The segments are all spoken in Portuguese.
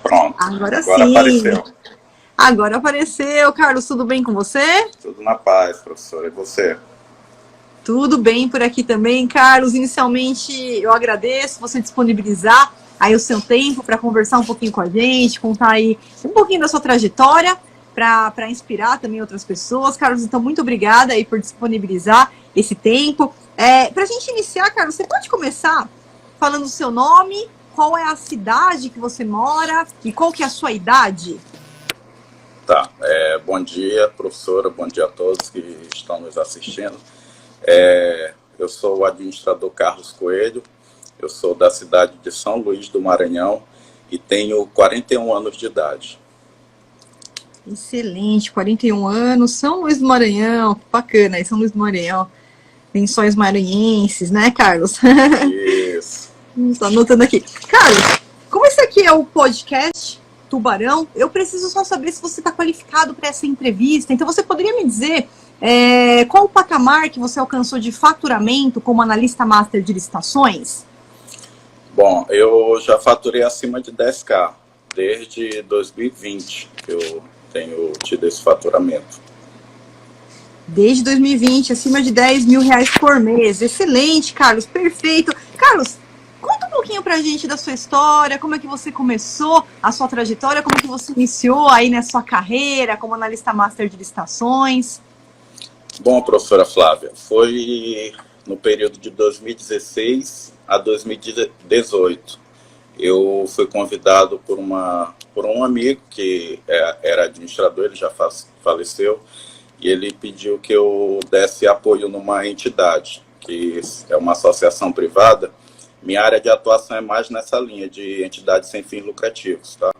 Pronto. Agora sim. Apareceu. Agora apareceu. Carlos, tudo bem com você? Tudo na paz, professora. E você? Tudo bem por aqui também, Carlos. Inicialmente, eu agradeço você disponibilizar aí o seu tempo para conversar um pouquinho com a gente, contar aí um pouquinho da sua trajetória para inspirar também outras pessoas. Carlos, então, muito obrigada aí por disponibilizar esse tempo. Para a gente iniciar, Carlos, você pode começar falando o seu nome, qual é a cidade que você mora e qual que é a sua idade? Tá. Bom dia, professora. Bom dia a todos que estão nos assistindo. Eu sou o administrador Carlos Coelho. Eu sou da cidade de São Luís do Maranhão e tenho 41 anos de idade. Excelente, 41 anos, São Luís do Maranhão, que bacana, aí São Luís do Maranhão, lençóis maranhenses, né, Carlos? Isso. Estou anotando aqui. Carlos, como esse aqui é o podcast Tubarão, eu preciso só saber se você está qualificado para essa entrevista, então você poderia me dizer qual o patamar que você alcançou de faturamento como analista master de licitações? Bom, eu já faturei acima de 10K, desde 2020 que eu tenho tido esse faturamento. Desde 2020, acima de 10 mil reais por mês. Excelente, Carlos, perfeito. Carlos, conta um pouquinho pra gente da sua história, como é que você começou a sua trajetória, como é que você iniciou aí na sua carreira como analista master de licitações. Bom, professora Flávia, foi no período de 2016 a 2018. Eu fui convidado por um amigo que era administrador, ele já faleceu, e ele pediu que eu desse apoio numa entidade, que é uma associação privada. Minha área de atuação é mais nessa linha de entidades sem fins lucrativos, tá?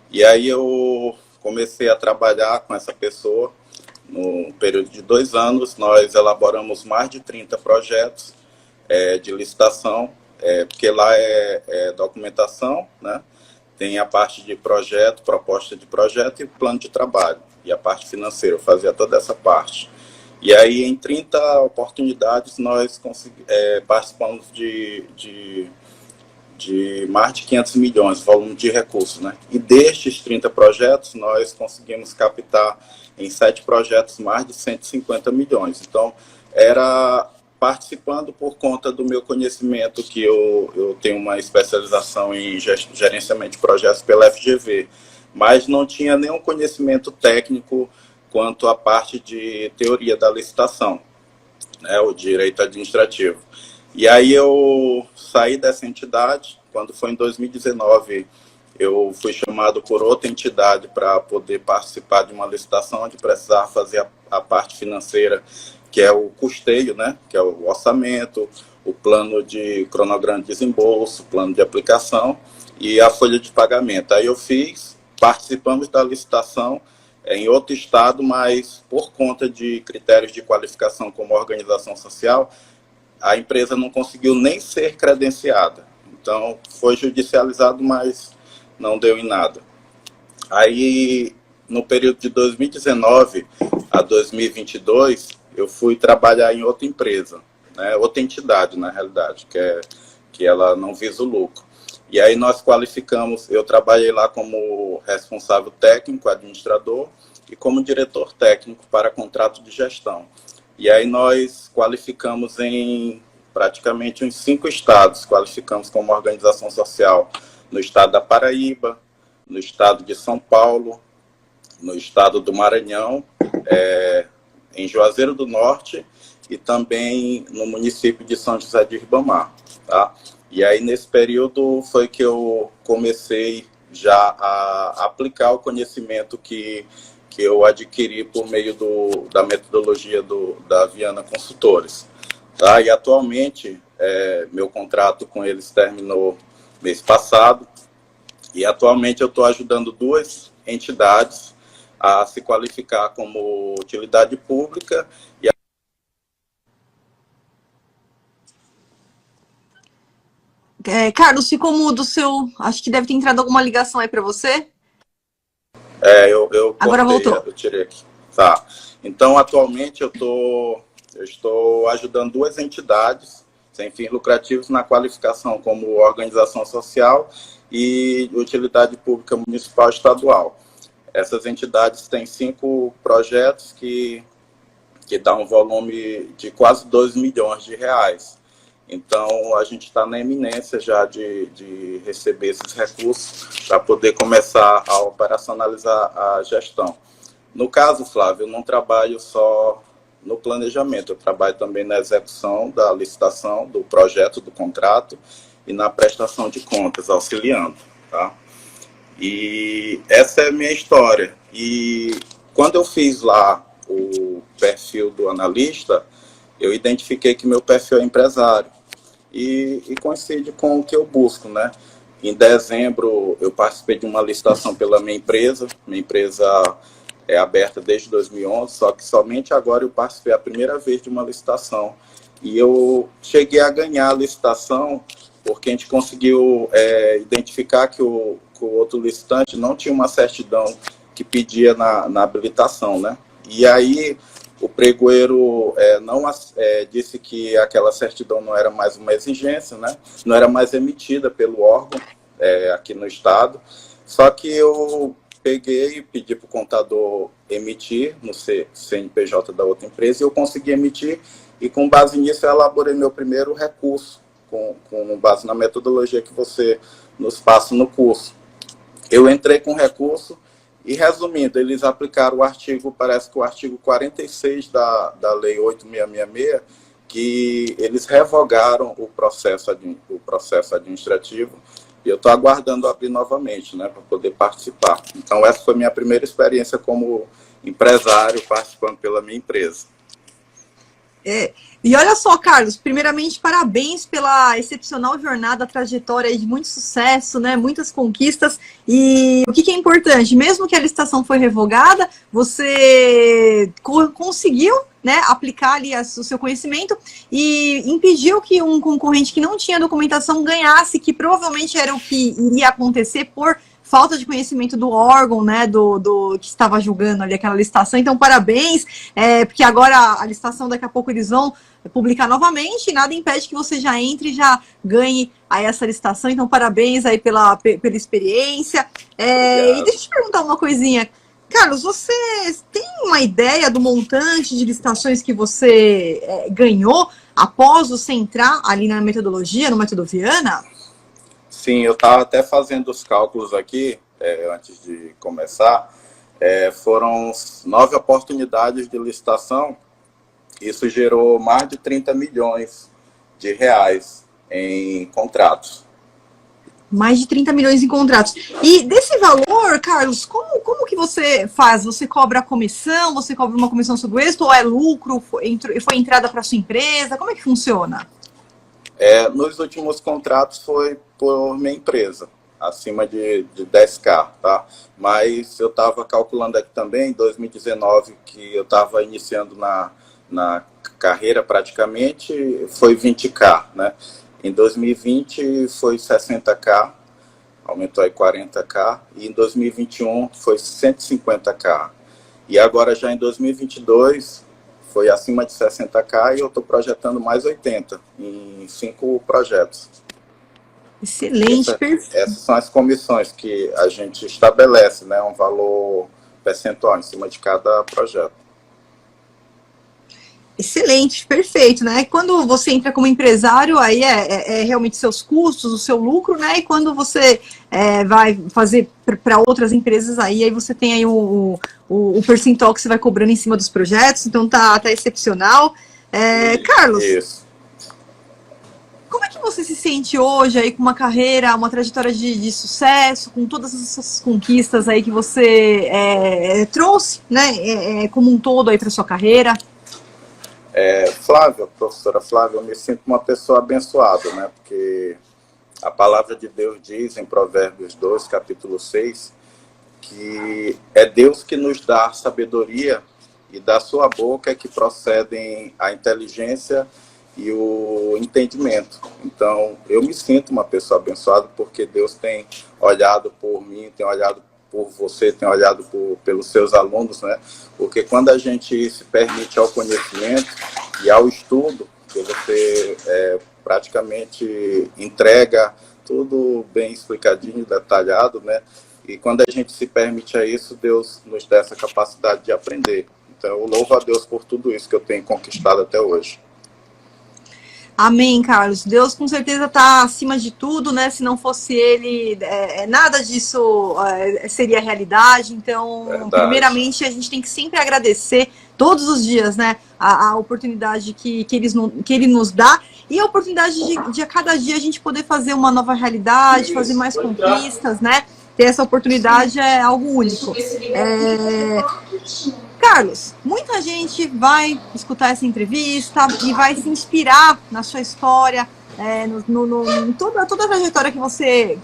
E aí eu comecei a trabalhar com essa pessoa. No período de 2 anos, nós elaboramos mais de 30 projetos de licitação, porque lá é documentação, né? Tem a parte de projeto, proposta de projeto e plano de trabalho. E a parte financeira, eu fazia toda essa parte. E aí, em 30 oportunidades, nós participamos de mais de 500 milhões, volume de recursos, né? E destes 30 projetos, nós conseguimos captar em 7 projetos mais de 150 milhões. Então, era participando por conta do meu conhecimento, que eu tenho uma especialização em gerenciamento de projetos pela FGV, mas não tinha nenhum conhecimento técnico quanto à parte de teoria da licitação, né, o direito administrativo. E aí eu saí dessa entidade. Quando foi em 2019, eu fui chamado por outra entidade para poder participar de uma licitação onde precisava fazer a parte financeira, que é o custeio, né, que é o orçamento, o plano de cronograma de desembolso, plano de aplicação e a folha de pagamento. Aí eu participamos da licitação em outro estado, mas por conta de critérios de qualificação como organização social, a empresa não conseguiu nem ser credenciada. Então, foi judicializado, mas não deu em nada. Aí, no período de 2019 a 2022, eu fui trabalhar em outra empresa, né, outra entidade, na realidade, que ela não visa o lucro. E aí nós qualificamos, eu trabalhei lá como responsável técnico, administrador, e como diretor técnico para contrato de gestão. E aí nós qualificamos em praticamente uns 5 estados. Qualificamos como organização social no estado da Paraíba, no estado de São Paulo, no estado do Maranhão, em Juazeiro do Norte e também no município de São José de Ribamar, tá? E aí nesse período foi que eu comecei já a aplicar o conhecimento que eu adquiri por meio da metodologia da Viana Consultores. Tá? E atualmente, meu contrato com eles terminou mês passado, e atualmente eu estou ajudando 2 entidades a se qualificar como utilidade pública. Carlos, ficou mudo o seu... Acho que deve ter entrado alguma ligação aí para você. Eu agora voltou. Eu tirei aqui. Tá. Então, atualmente, eu estou ajudando 2 entidades sem fins lucrativos na qualificação como organização social e utilidade pública municipal e estadual. Essas entidades têm 5 projetos que dá um volume de quase 2 milhões de reais. Então, a gente está na iminência já de receber esses recursos para poder começar a operacionalizar a gestão. No caso, Flávio, eu não trabalho só no planejamento, eu trabalho também na execução da licitação, do projeto, do contrato e na prestação de contas, auxiliando, tá? E essa é a minha história. E quando eu fiz lá o perfil do analista, eu identifiquei que meu perfil é empresário. E coincide com o que eu busco, né? Em dezembro, eu participei de uma licitação pela minha empresa. Minha empresa é aberta desde 2011, só que somente agora eu participei a primeira vez de uma licitação. E eu cheguei a ganhar a licitação porque a gente conseguiu identificar que o outro licitante não tinha uma certidão que pedia na habilitação, né? E aí o pregoeiro disse que aquela certidão não era mais uma exigência, né? Não era mais emitida pelo órgão aqui no estado. Só que eu peguei e pedi para o contador emitir no CNPJ da outra empresa e eu consegui emitir e com base nisso eu elaborei meu primeiro recurso, com base na metodologia que você nos passa no curso. Eu entrei com recurso e, resumindo, eles aplicaram o artigo, parece que o artigo 46 da Lei 8666, que eles revogaram o processo administrativo, e eu estou aguardando abrir novamente, né, para poder participar. Então, essa foi a minha primeira experiência como empresário participando pela minha empresa. E olha só, Carlos, primeiramente, parabéns pela excepcional jornada, trajetória de muito sucesso, né? Muitas conquistas. E o que é importante, mesmo que a licitação foi revogada, você conseguiu, né, aplicar ali o seu conhecimento e impediu que um concorrente que não tinha documentação ganhasse, que provavelmente era o que iria acontecer por falta de conhecimento do órgão, né, do que estava julgando ali aquela licitação. Então, parabéns, porque agora a licitação daqui a pouco eles vão publicar novamente e nada impede que você já entre e já ganhe aí essa licitação. Então, parabéns aí pela experiência. E deixa eu te perguntar uma coisinha. Carlos, você tem uma ideia do montante de licitações que você ganhou após você entrar ali na metodologia, no Método Viana? Sim, eu estava até fazendo os cálculos aqui, antes de começar. Foram 9 oportunidades de licitação. Isso gerou mais de 30 milhões de reais em contratos. Mais de 30 milhões em contratos. E desse valor, Carlos, como que você faz? Você cobra a comissão? Você cobra uma comissão sobre o êxito? Ou é lucro? Foi entrada para sua empresa? Como é que funciona? Nos últimos contratos foi por minha empresa, acima de 10K, tá? Mas eu estava calculando aqui também, em 2019, que eu estava iniciando na carreira praticamente, foi 20K, né? Em 2020 foi 60K, aumentou aí 40K, e em 2021 foi 150K. E agora já em 2022 foi acima de 60K e eu estou projetando mais 80 em 5 projetos. Excelente, perfeito. Essas são as comissões que a gente estabelece, né? Um valor percentual em cima de cada projeto. Excelente, perfeito, né? Quando você entra como empresário, aí é realmente seus custos, o seu lucro, né? E quando você vai fazer para outras empresas, aí você tem aí o percentual que você vai cobrando em cima dos projetos, então tá excepcional. Carlos, isso. Como é que você se sente hoje aí com uma carreira, uma trajetória de sucesso, com todas essas conquistas aí que você trouxe, né? Como um todo aí para sua carreira? Flávia, professora Flávia, eu me sinto uma pessoa abençoada, né? Porque a palavra de Deus diz em Provérbios 2, capítulo 6, que é Deus que nos dá sabedoria e da sua boca é que procedem a inteligência e o entendimento. Então, eu me sinto uma pessoa abençoada porque Deus tem olhado por mim, tem olhado por você, tem olhado pelos seus alunos, né? Porque quando a gente se permite ao conhecimento e ao estudo, que você praticamente entrega tudo bem explicadinho, detalhado, né? E quando a gente se permite a isso, Deus nos dá essa capacidade de aprender. Então, eu louvo a Deus por tudo isso que eu tenho conquistado até hoje. Amém, Carlos. Deus com certeza está acima de tudo, né? Se não fosse Ele, nada disso seria realidade. Então, Verdade. primeiramente, a gente tem que sempre agradecer todos os dias, né? A oportunidade que Ele nos dá e a oportunidade de a cada dia a gente poder fazer uma nova realidade, fazer mais conquistas, né? Ter essa oportunidade é algo único. Carlos, muita gente vai escutar essa entrevista e vai se inspirar na sua história, em toda a trajetória que você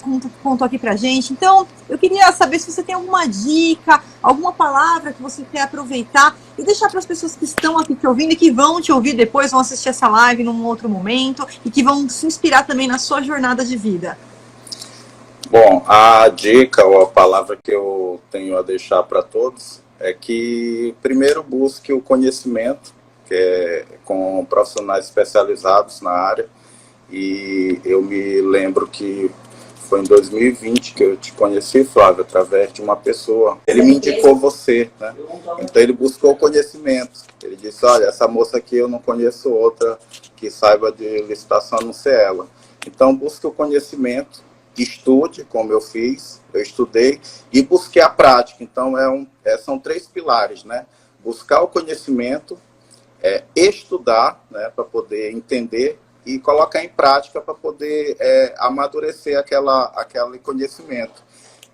contou aqui pra gente. Então, eu queria saber se você tem alguma dica, alguma palavra que você quer aproveitar e deixar para as pessoas que estão aqui te ouvindo e que vão te ouvir depois, vão assistir essa live num outro momento e que vão se inspirar também na sua jornada de vida. Bom, a dica ou a palavra que eu tenho a deixar para todos é que primeiro busque o conhecimento, que é com profissionais especializados na área. E eu me lembro que foi em 2020 que eu te conheci, Flávio, através de uma pessoa. Ele me indicou você, né? Então ele buscou conhecimento. Ele disse, olha, essa moça aqui eu não conheço outra que saiba de licitação a não ser ela. Então busque o conhecimento, estude, como eu fiz, eu estudei, e busquei a prática. Então, são 3 pilares, né? Buscar o conhecimento, estudar, né, para poder entender, e colocar em prática para poder amadurecer aquele conhecimento.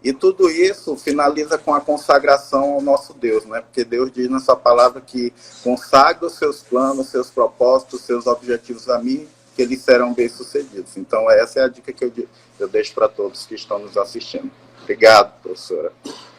E tudo isso finaliza com a consagração ao nosso Deus, né? Porque Deus diz na sua palavra que consagra os seus planos, seus propósitos, seus objetivos a mim, que eles serão bem-sucedidos. Então, essa é a dica que eu deixo para todos que estão nos assistindo. Obrigado, professora.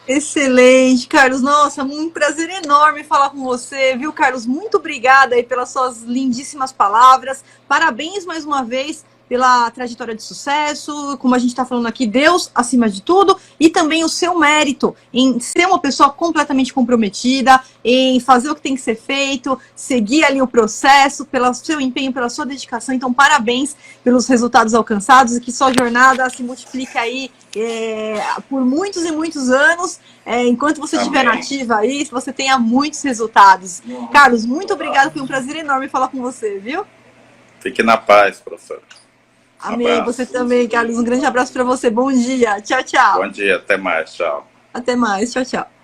Excelente, Carlos. Nossa, um prazer enorme falar com você, viu, Carlos? Muito obrigada aí pelas suas lindíssimas palavras. Parabéns mais uma vez pela trajetória de sucesso, como a gente está falando aqui, Deus acima de tudo, e também o seu mérito em ser uma pessoa completamente comprometida, em fazer o que tem que ser feito, seguir ali o processo, pelo seu empenho, pela sua dedicação. Então, parabéns pelos resultados alcançados e que sua jornada se multiplique aí por muitos e muitos anos, enquanto você estiver nativa aí, você tenha muitos resultados. Carlos, muito obrigado, foi um prazer enorme falar com você, viu? Fique na paz, professor. Amém. Você também, Carlos. Um grande abraço para você. Bom dia. Tchau, tchau. Bom dia. Até mais. Tchau. Até mais. Tchau, tchau.